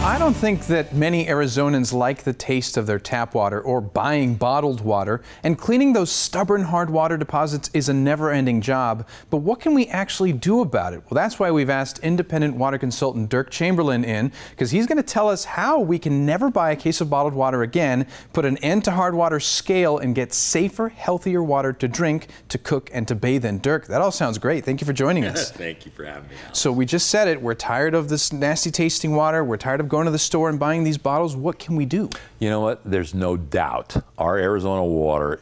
I don't think that many Arizonans like the taste of their tap water or buying bottled water, and cleaning those stubborn hard water deposits is a never-ending job. But what can we actually do about it? Well, that's why we've asked independent water consultant Dirk Chamberlain in, because he's going to tell us how we can never buy a case of bottled water again, put an end to hard water scale, and get safer, healthier water to drink, to cook, and to bathe in. Dirk, that all sounds great. Thank you for joining us. Thank you for having me, Alex. So we just said it. We're tired of this nasty tasting water. We're tired of going to the store and buying these bottles. What can we do? You know what? There's no doubt our Arizona water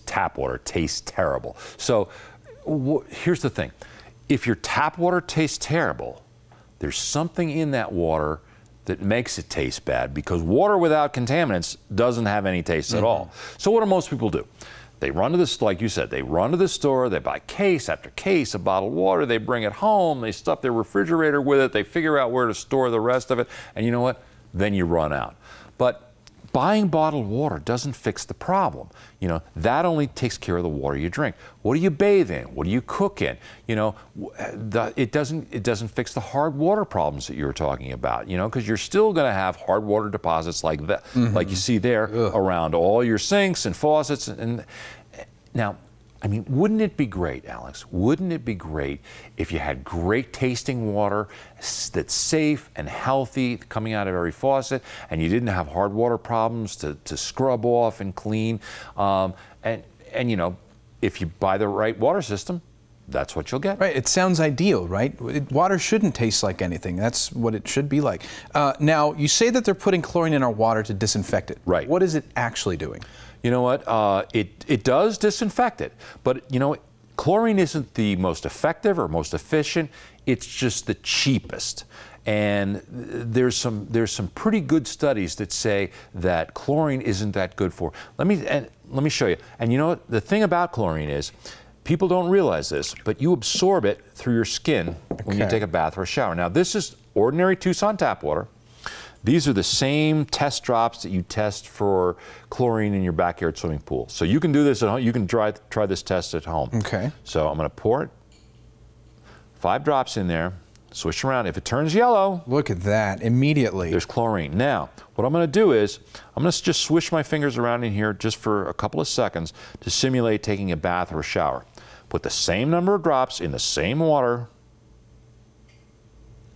tap water tastes terrible. So here's the thing. If your tap water tastes terrible, there's something in that water that makes it taste bad, because water without contaminants doesn't have any taste at all. So what do most people do? They run to this, like you said, they run to the store, they buy case after case of bottled water, they bring it home, they stuff their refrigerator with it, they figure out where to store the rest of it, and you know what? Then you run out. But buying bottled water doesn't fix the problem. You know, that only takes care of the water you drink. What do you bathe in? What do you cook in? You know, it doesn't fix the hard water problems that you were talking about, you know, because you're still going to have hard water deposits like that, like you see there around all your sinks and faucets. And now, I mean, wouldn't it be great, Alex? Wouldn't it be great if you had great tasting water that's safe and healthy coming out of every faucet, and you didn't have hard water problems to scrub off and clean? And you know, if you buy the right water system, that's what you'll get. Right. It sounds ideal, right? Water shouldn't taste like anything. That's what it should be like. Now, you say that they're putting chlorine in our water to disinfect it. Right. What is it actually doing? You know what? It does disinfect it, but you know, chlorine isn't the most effective or most efficient. It's just the cheapest. And there's some pretty good studies that say that chlorine isn't that good for. Let me show you. And you know what? The thing about chlorine is, people don't realize this, but you absorb it through your skin when you take a bath or a shower. Now, this is ordinary Tucson tap water. These are the same test drops that you test for chlorine in your backyard swimming pool. So you can do this at home. You can try this test at home. Okay. So I'm going to pour it, 5 drops in there, swish around. If it turns yellow, look at that, immediately there's chlorine. Now, what I'm going to do is I'm going to just swish my fingers around in here just for a couple of seconds to simulate taking a bath or a shower. Put the same number of drops in the same water.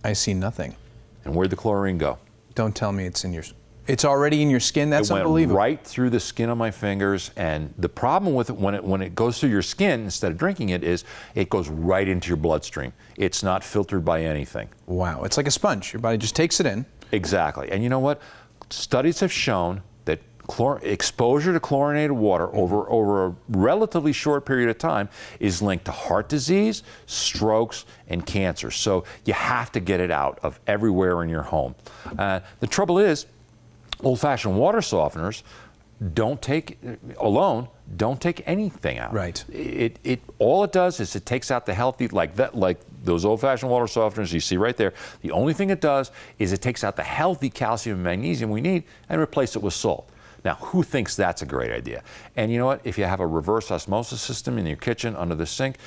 I see nothing. And where'd the chlorine go? Don't tell me it's in your... It's already in your skin? That's unbelievable. It went right through the skin of my fingers, and the problem with it when it goes through your skin instead of drinking it is it goes right into your bloodstream. It's not filtered by anything. Wow, it's like a sponge. Your body just takes it in. Exactly. And you know what? Studies have shown that exposure to chlorinated water over a relatively short period of time is linked to heart disease, strokes, and cancer. So you have to get it out of everywhere in your home. The trouble is, old-fashioned water softeners don't take anything out. Right. All it does is it takes out the healthy, like those old-fashioned water softeners you see right there. The only thing it does is it takes out the healthy calcium and magnesium we need and replace it with salt. Now, who thinks that's a great idea? And you know what? If you have a reverse osmosis system in your kitchen under the sink,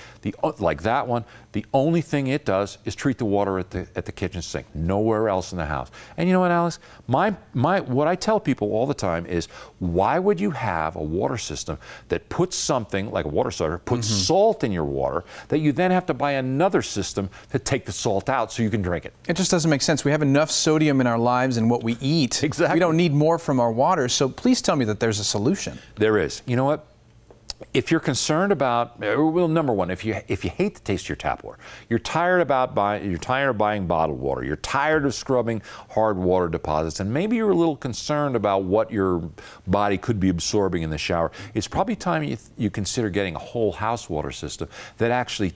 like that one, the only thing it does is treat the water at the kitchen sink, nowhere else in the house. And you know what, Alex? What I tell people all the time is, why would you have a water system that puts something, like a water softener, puts salt in your water, that you then have to buy another system to take the salt out so you can drink it? It just doesn't make sense. We have enough sodium in our lives and what we eat. Exactly. We don't need more from our water, so please tell me that there's a solution. There is. You know what? If you're concerned about, well, number one, if you hate the taste of your tap water, you're tired of buying bottled water, you're tired of scrubbing hard water deposits, and maybe you're a little concerned about what your body could be absorbing in the shower, it's probably time you consider getting a whole house water system that actually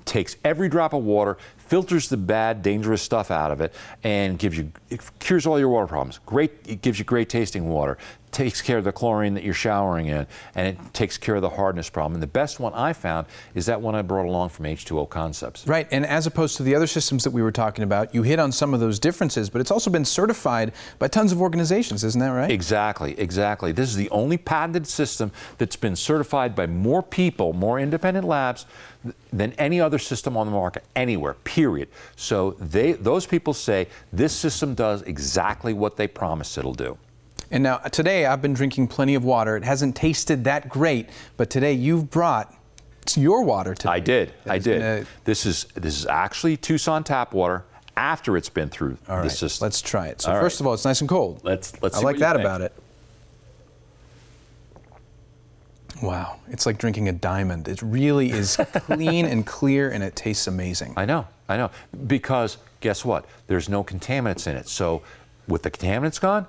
takes every drop of water, filters the bad, dangerous stuff out of it, and it cures all your water problems. It gives you great tasting water, takes care of the chlorine that you're showering in, and it takes care of the hardness problem. And the best one I found is that one I brought along from H2O Concepts. Right, and as opposed to the other systems that we were talking about, you hit on some of those differences, but it's also been certified by tons of organizations, isn't that right? Exactly, exactly. This is the only patented system that's been certified by more people, more independent labs, than any other system on the market anywhere, period. So those people say this system does exactly what they promise it'll do. And now today I've been drinking plenty of water. It hasn't tasted that great, but today you've brought your water today. I did. This is actually Tucson tap water after it's been through the system. Let's try it. So first of all, it's nice and cold. Let's I like that about it. Wow, it's like drinking a diamond. It really is clean and clear, and it tastes amazing. I know. Because guess what? There's no contaminants in it. So with the contaminants gone,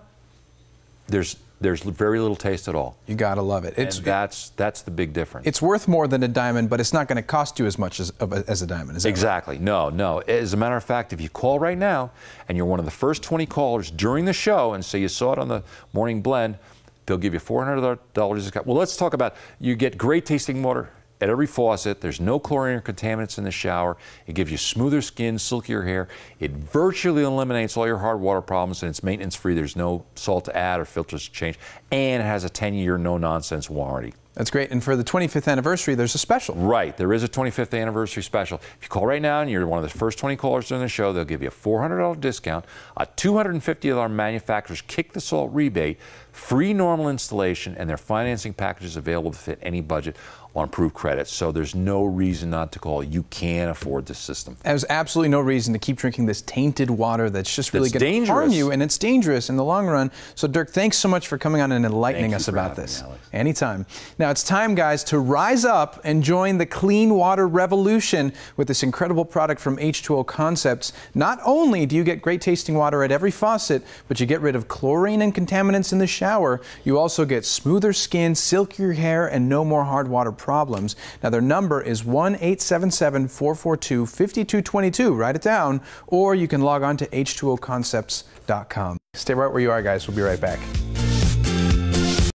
there's very little taste at all. You gotta love it. That's the big difference. It's worth more than a diamond, but it's not going to cost you as much as a diamond. Is that exactly? Right? No. As a matter of fact, if you call right now and you're one of the first 20 callers during the show and say you saw it on the morning blend, they'll give you $400 discount. Well, let's talk about, you get great tasting water at every faucet. There's no chlorine or contaminants in the shower. It gives you smoother skin, silkier hair. It virtually eliminates all your hard water problems, and it's maintenance free. There's no salt to add or filters to change. And it has a 10-year no-nonsense warranty. That's great. And for the 25th anniversary, there's a special. Right. There is a 25th anniversary special. If you call right now and you're one of the first 20 callers during the show, they'll give you a $400 discount, a $250 manufacturer's kick the salt rebate, free normal installation, and their financing packages available to fit any budget on approved credit. So there's no reason not to call. You can afford this system. There's absolutely no reason to keep drinking this tainted water that's just really going to harm you, and it's dangerous in the long run. So Dirk, thanks so much for coming on and enlightening us about this. Anytime. Now it's time, guys, to rise up and join the clean water revolution with this incredible product from H2O Concepts. Not only do you get great tasting water at every faucet, but you get rid of chlorine and contaminants in the shower. You also get smoother skin, silkier hair, and no more hard water problems. Now their number is 1-877-442-5222. Write it down, or you can log on to h2oconcepts.com. Stay right where you are, guys. We'll be right back.